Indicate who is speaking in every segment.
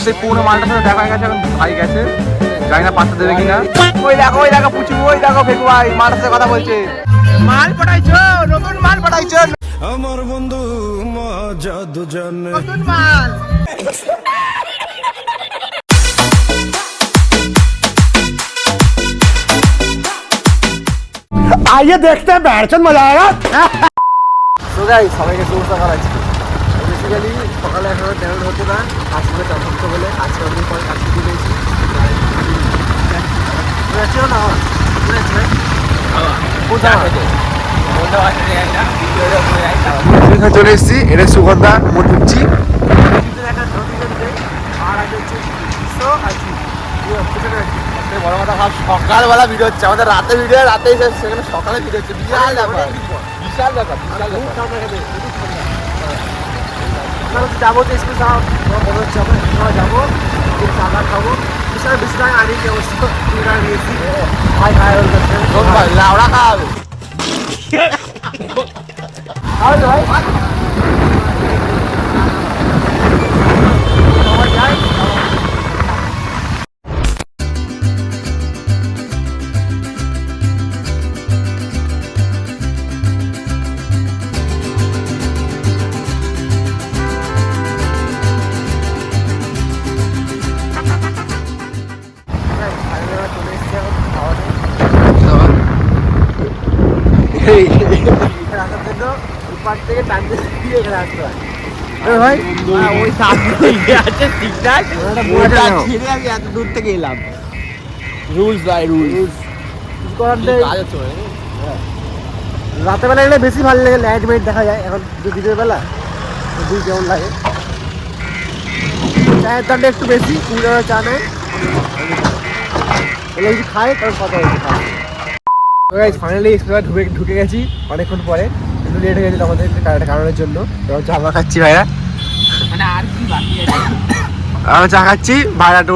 Speaker 1: সেই পুরো মালটার সাথে দেখা গেছে, এখন ভাই গেছে, জানি না পাত্তা দেবে কিনা। ওই দেখো পুচু, ওই দেখো ফেকু ভাই মালটার সাথে কথা বলছে। মাল পাঠাইছো, নতুন মাল পাঠাইছো
Speaker 2: আমার বন্ধু জাদু জানে,
Speaker 1: নতুন মাল।
Speaker 3: आइए देखते हैं बैठन मजा आएगा।
Speaker 1: তো গাইস সবাইকে শুভ সকাল। আজকে বেসিক্যালি সকালে এখনো ট্যালেন্ট হতো না, আজকে চাপ বলে আজকে অনেক পরে কাজ ছুটি পেয়েছি। চলে এসেছি, এটা সুগন্ধা মোট ঢুকছি। বড় কথা ভাব, সকালবেলা ভিডিও হচ্ছে, আমাদের রাতে ভিডিও রাতে সেখানে সকালে ভিডিও হচ্ছে, বিশাল ব্যাপার বিশাল ব্যাপার বিশাল ব্যাপার। যাবো তো স্কুল মনে হচ্ছে আমরা যাবো, চাকা খাবো, বিশাল বিশাল আনি কি অবস্থা নিয়েছি। ভাই ভাই লাউড়া খাওয়াবে রাতের বেলা এলে বেশি ভালো লাগে, লাইট মাইট দেখা যায়। এখন দিনের বেলা দুই কেমন লাগে, চায়ের দামটা একটু বেশি, 20 টাকা চা নেয়, কিছু খাই কারণ কথা হয়েছে। ফাইনালি স্কুলে ঢুকে গেছি অনেকক্ষণ পরে, একটু লেট হয়ে গেছিল আমাদের একটা কারণের জন্য। এবার চা খাচ্ছি ভাইরা, মানে আর কি বাকি আছে, আমরা চা খাচ্ছি, ভাইরা তো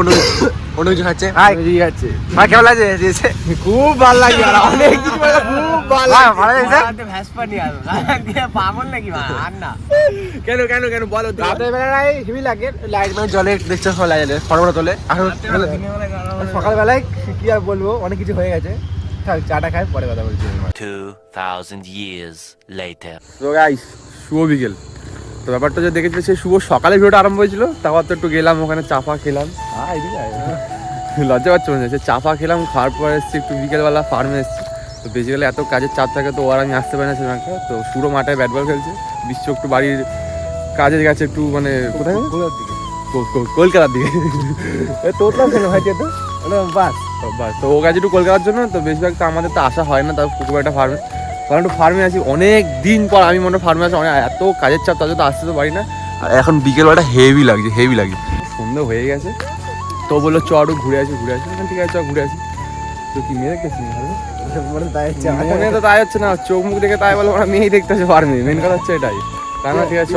Speaker 1: অন্য কিছু খাচ্ছে। ভাই খাচ্ছে, ভাই কেমন লাগছে? খুব ভালো লাগে, অনেক কিছু খুব ভালো লাগছে। পাগল নাকি আর না, কেন কেন কেন বলো। রাতের বেলায় হেভি লাগে, লাইট মানে জলে দেখছো সব লাগে, ফটোফটো তোলে। সকালবেলায় কি আর বলবো, অনেক কিছু হয়ে গেছে। চাটা খাই, পরে কথা বলছি।
Speaker 4: 2000 years later.
Speaker 1: তো গাইস শুভ বিকেল। তো ব্যাপারটা যে দেখেছি, সেই শুভ সকালে ভিডিওটা আরম্ভ হয়েছিল, তারপর তো একটু গেলাম ওখানে চাপা খেলাম। লজ্জা পাচ্ছ মনে হচ্ছে, চাপা খেলাম, খাওয়ার পরে এসেছি একটু বিকেলবেলা ফার্মে এসেছি। তো বেসিক্যালি এত কাজের চাপ থাকে, তো ওর আমি আসতে পারি না সেরকম একটা। তো পুরো মাঠে ব্যাট বল খেলছে, বিশ্ব একটু বাড়ির কাজে গেছে একটু, মানে কোথায় কলকাতার দিকে। তোরটাও খেলে হয় যেত বাস বাস। তো ও গেছে একটু কলকাতার জন্য। তো বেশিরভাগ তো আমাদের তো আসা হয় না, তার পুকুর একটা ফার্মে, কারণ একটু ফার্মে আছি অনেক দিন পর। আমি মনে হয় ফার্মে আছি, অনেক এত কাজের চাপ, তাদের তো আসতে তো পারি না। আর এখন বিকেলবেলাটা হেভি লাগছে হেভি লাগছে, সন্ধ্যে হয়ে গেছে। তো বললো চ একটু ঘুরে আসি ঘুরে আসি, ঠিক আছে চ ঘুরে আসি। তো কি মেয়ে দেখতেছি মনে তো তাই হচ্ছে না, চোখ মুখ দেখে তাই বলো ওরা মেয়েই দেখতেছে ফার্মে, মেন কথা হচ্ছে এটাই। তাই না, ঠিক আছে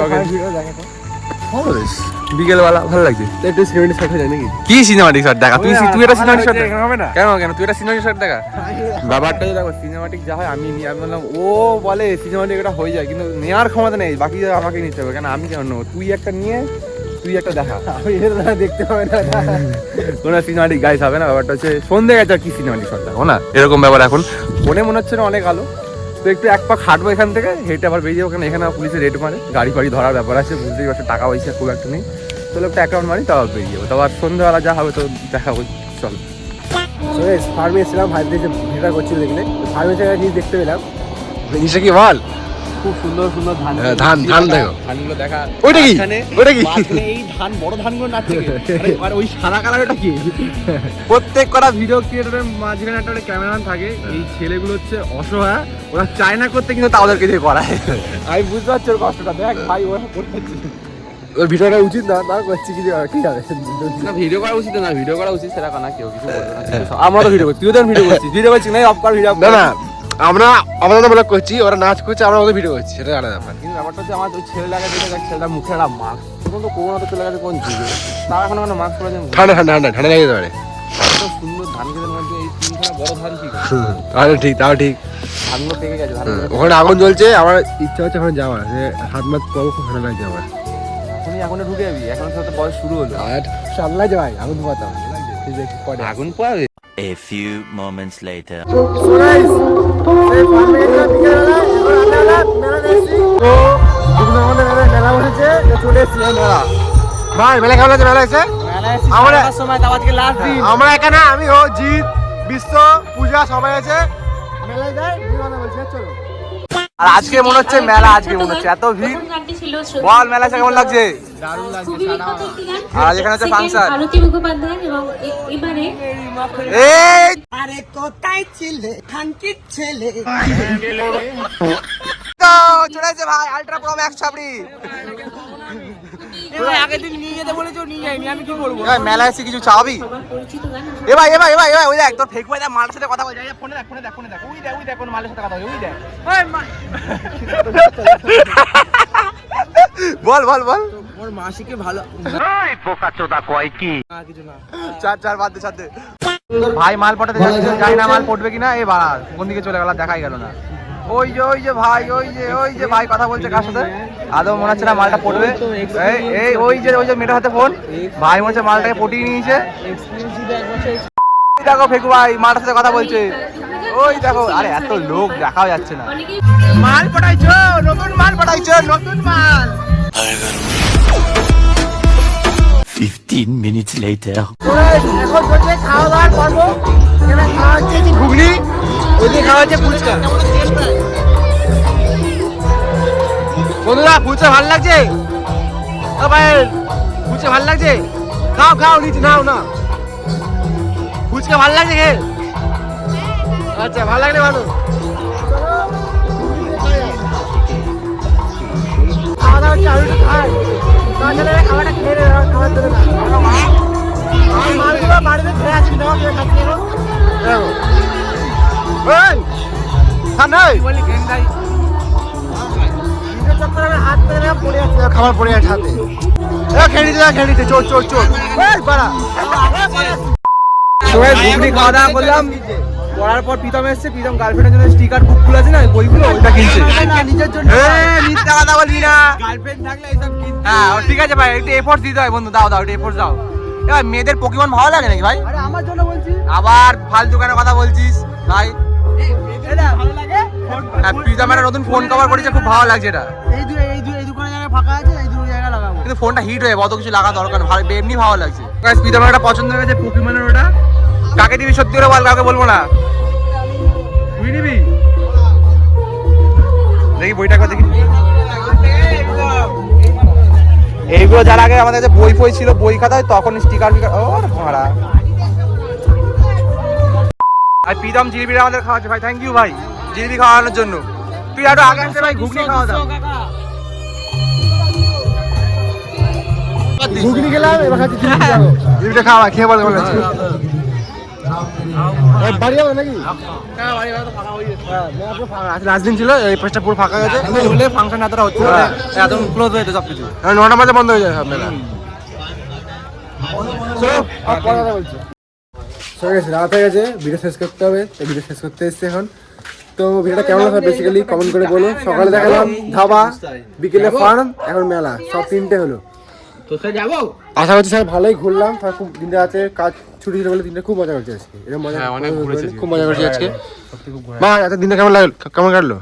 Speaker 1: বিকেলবেলা ভালো লাগছে। একটু সিনেমাটিক শট হয়ে যায় নাকি? কি সিনেমাটিক শট দেখা? তুই একটা সিনেমাটিক শট হবে না কেন? কেন তুই একটা সিনেমাটিক শট দেখা? ব্যাপারটা দেখো, সিনেমাটিক যা হয় আমি নিয়ে, আমি বললাম ও বলে সিনেমাটিক এটা হয়ে যায়, কিন্তু নেওয়ার ক্ষমতা নেই, বাকি আমাকে নিতে হবে। কেন আমি কেন নেবো? তুই একটা নিয়ে তুই একটা দেখা, দেখতে হবে না কোনো সিনেমাটিক গাইস হবে না। ব্যাপারটা হচ্ছে সন্ধ্যে গেছে, আর কি সিনেমাটিক শট দেখো না, এরকম ব্যাপার। এখন ফোনে মনে হচ্ছে না অনেক আলো, তো একটু এক পাক হাঁটবো এখান থেকে, হেঁটে আবার বেরিয়ে যাবো। ওখানে এখানে পুলিশের রেড মারে, গাড়ি ফাড়ি ধরার ব্যাপার আছে, বুঝতেই পারছো, টাকা পয়সা খুব একটা নেই। তাহলে একটা অ্যাকাউন্ট মারি, তাও বেরিয়ে যাবো। তারপর সন্ধ্যাবেলা যা হবে তো দেখাবো, চল। ফার্মে এসেছিলাম, ভাই যে ভিড়টা করছিল দেখলে, ফার্মে এসে জিনিস দেখতে পেলাম। জিনিসটা কি বল? খুব সুন্দর সুন্দর ধান, ধান ধান দেখো, ধানগুলো দেখা। ওইটা কি? ওইটা কি? এই ধান, বড় ধানগুলো নাচছে, আর ওই সাদা কালারটা কি? প্রত্যেক কটা ভিডিও ক্রিয়েটরের মাঝখানে একটা ক্যামেরাম্যান থাকে। এই ছেলেগুলো হচ্ছে অসহায়, ওরা চায় না করতে, কিন্তু তাদেরকে দিয়ে করায়। আমি বুঝতে পারছি ওর কষ্টটা, দেখ ভাই ওরা করতে ওর ভিডিওটা উচিত না, তা করছি কি হবে না, ভিডিও করা উচিত না, ভিডিও করা উচিত সেটা না, কেউ কিছু বলবে না। আমরা তো ভিডিও করছি, তুইও তো ভিডিও করছিস, ভিডিও করছিস না অফ কর ভিডিও না, আমরা আমাদের ব্লগ করছি, ওরা নাচ করছে, আমরা ওদের ভিডিও করছি, সেটা আলাদা ব্যাপার। কিন্তু ব্যাপারটা হচ্ছে আমার ওই ছেলে লাগা যেটা, ছেলেটার মুখে একটা মাস্ক, তখন তো কোন তো চলে গেছে কোন যুগে, তার এখন কোনো মাস্ক পরে ঠান্ডা ঠান্ডা ঠান্ডা ঠান্ডা লেগে যেতে পারে। এত সুন্দর ধান খেতের মধ্যে এই তিনখানা বড় ধান, ঠিক তাহলে ঠিক, তাও ঠিক, ধানগুলো পেকে গেছে। ওখানে আগুন জ্বলছে, আমার ইচ্ছা হচ্ছে ওখানে যাওয়ার, হাত মাত পাবো, খুব ভালো লাগছে আমার। এখনই এখনো ঢুকে যাবি, এখন তো বয়স শুরু হলো।
Speaker 3: সামলাই যে ভাই আগুন ধোয়াতাম
Speaker 1: আগুন পোয়াবে।
Speaker 4: A few moments later.
Speaker 3: মেলা বসেছে, চলে এসেছি মেলা। ভাই মেলা কেমন লাগছে? মেলা এসে আমরা এখানে, আমি ও জিৎ, বিশ্ব, পূজা সবাই আছে মেলায় যায়। চলো। আর আজকে মনে হচ্ছে মেলা, আজকে মনে হচ্ছে এত ভিড়। বল মেলা কেমন লাগছে? দারুণ লাগছে। আর এখানে আছে ফাংশন।
Speaker 5: ভারতী মুখোপাধ্যায় এবং এবারে
Speaker 3: এই
Speaker 6: আরে কোথায় ছিলে খানকির ছেলে
Speaker 3: তো চলে এসেছে ভাই আল্ট্রা প্রো ম্যাক্স ছাবড়ি।
Speaker 6: আগের দিন নিয়ে যেতে বলেছো, নিয়ে যাইনি, আমি কি করবো?
Speaker 3: মেলা এসে কিছু চাবি?
Speaker 5: সবার পরিচিত গান
Speaker 3: এ ভাই ওই দেখ তোর ফেক ভাই মালের সাথে কথা বলছে। ফোনে দেখ ওই দেখ কোন মালের সাথে কথা বলছে, ওই দেখ। বল
Speaker 6: ওর মাসিকে ভালো
Speaker 3: চার বাদ দে ভাই মাল পটাতে যাচ্ছে, জানি না মাল পড়বে কিনা। এ বাড়া কোন দিকে চলে গেল দেখাই গেল না। ওই যে ভাই ওই যে ভাই কথা বলছে কার সাথে, আদৌ মনে হচ্ছে না মালটা পড়বে। এই ওই যে মেয়েটার হাতে ফোন, ভাই মনে হচ্ছে মালটাকে পটিয়ে নিয়েছে। দেখো ফেকু ভাই মালটার সাথে কথা বলছে, ওই দেখো। আরে এত লোক দেখাও যাচ্ছে না।
Speaker 5: অনেকেই
Speaker 3: মাল পটাইছো, নতুন মাল পটাইছো, নতুন মাল।
Speaker 4: 15 minutes later.
Speaker 3: এখন চলছে খাওয়া দাওয়ার পর্ব। এখানে খাওয়া হচ্ছে ঘুগনি, ওইদিকে খাওয়া হচ্ছে ফুচকা। বন্ধুরা ফুচকা ভালো লাগছে? ও ভাই ফুচকা ভালো লাগছে? খাও নিচে নাও না। ফুচকা ভালো লাগছে খেয়ে? আচ্ছা ভালো লাগলে ভালো। খাওয়া দাওয়া হচ্ছে, আমি একটু খাই। তাহলে খাবারটা খেয়ে নেবে, খাবার দেবে না। মালগুলো বাড়িতে খেয়ে আসি, দেওয়া খেয়ে খাচ্ছি। খাবার পড়ে আছে হাতে, খেয়ে নিতে চোর ঘুগনি খাওয়া দাওয়া করলাম। পড়ার পর প্রীতম এসছে, প্রীতম গার্লফ্রেন্ডের জন্য স্টিকার বুকগুলো আছে না, বইগুলো ওইটা কিনছে। নিজের জন্য মিথ্যা কথা বলবি না। গার্লফ্রেন্ড থাকলে এইসব কিনতে। হ্যাঁ ঠিক আছে ভাই, একটু এফোর্ট দিতে হয় বন্ধু। দাও একটু এফোর্ট দাও। এবার মেয়েদের পোকেমন ভালো লাগে নাকি ভাই? আরে আমার জন্য বলছি, আবার ফালতু কেন কথা বলছিস ভাই? ভালো লাগে। প্রীতম একটা নতুন ফোন কভার করেছে, খুব ভালো লাগছে এটা। এই দুটো জায়গায় ফাঁকা আছে, এই দুটো জায়গায় লাগাবো। কিন্তু ফোনটা হিট হয়ে অত কিছু লাগা দরকার নেই, এমনি ভালো লাগছে। প্রীতমের একটা পছন্দ হয়ে গেছে পোকেমনের ওটা। কাকে দিবি সত্যি করে বল, কাউকে বলবো না। তুই নিবি? দেখি বইটা দেখি। এইগুলো যার আগে আমাদের কাছে বই ছিল, বই খাতা, তখন স্টিকার ওর ভাড়া। আর প্রীতম জিলিপি আমাদের খাওয়াচ্ছে ভাই, থ্যাংক ইউ ভাই জিলিপি খাওয়ানোর জন্য। তুই আরো আগে আসতে ভাই, ঘুগনি খাওয়া দাও। ঘুগনি খেলাম, এবার খাচ্ছি জিলিপি খাবো। জিলিপিটা খাওয়া খেয়ে বল কেমন লাগছে? বাড়ি যাবো নাকি? লাস্ট দিন ছিল, এই পাশটা পুরো ফাঁকা গেছে বলে ফাংশন এতটা হচ্ছে, একদম ক্লোজ হয়ে যেত সবকিছু। 9টা বাজে বন্ধ হয়ে যায় সব মেলা। রাত হয়ে গেছে, ভিডিও শেষ করতে হবে, ভিডিও শেষ করতে এসছে এখন। তো ভিডিওটা কেমন লাগলো বেসিক্যালি কমেন্ট করে বলো। সকালে দেখালাম ধাবা, বিকেলে ফার্ম, এখন মেলা, সব তিনটে হলো। আশা করছি স্যার ভালোই ঘুরলাম। খুব দিনটা আছে, কাজ ছুটি ছিল বলে দিনটা খুব মজা করছি আজকে। এরকম মজা খুব মজা করছি আজকে। মা এত দিনটা কেমন লাগলো, কেমন কাটলো?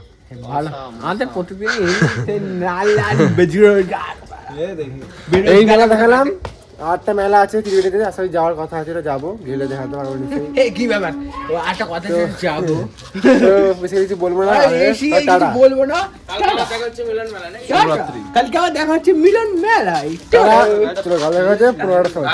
Speaker 3: ভালো। আমাদের প্রতিদিন এই মেলা দেখালাম। আটটা মেলা আছে ত্রিবেণীতে, আসলে যাওয়ার কথা আছে, যাবো, গেলে দেখাতে পারবো নিশ্চয়ই। কি ব্যাপার, আটটা কথা যাবো, বেশি কিছু বলবো না, বলবো না। কালকে আবার দেখা হচ্ছে মিলন মেলায়। চলো দেখা হচ্ছে 15টা সময়।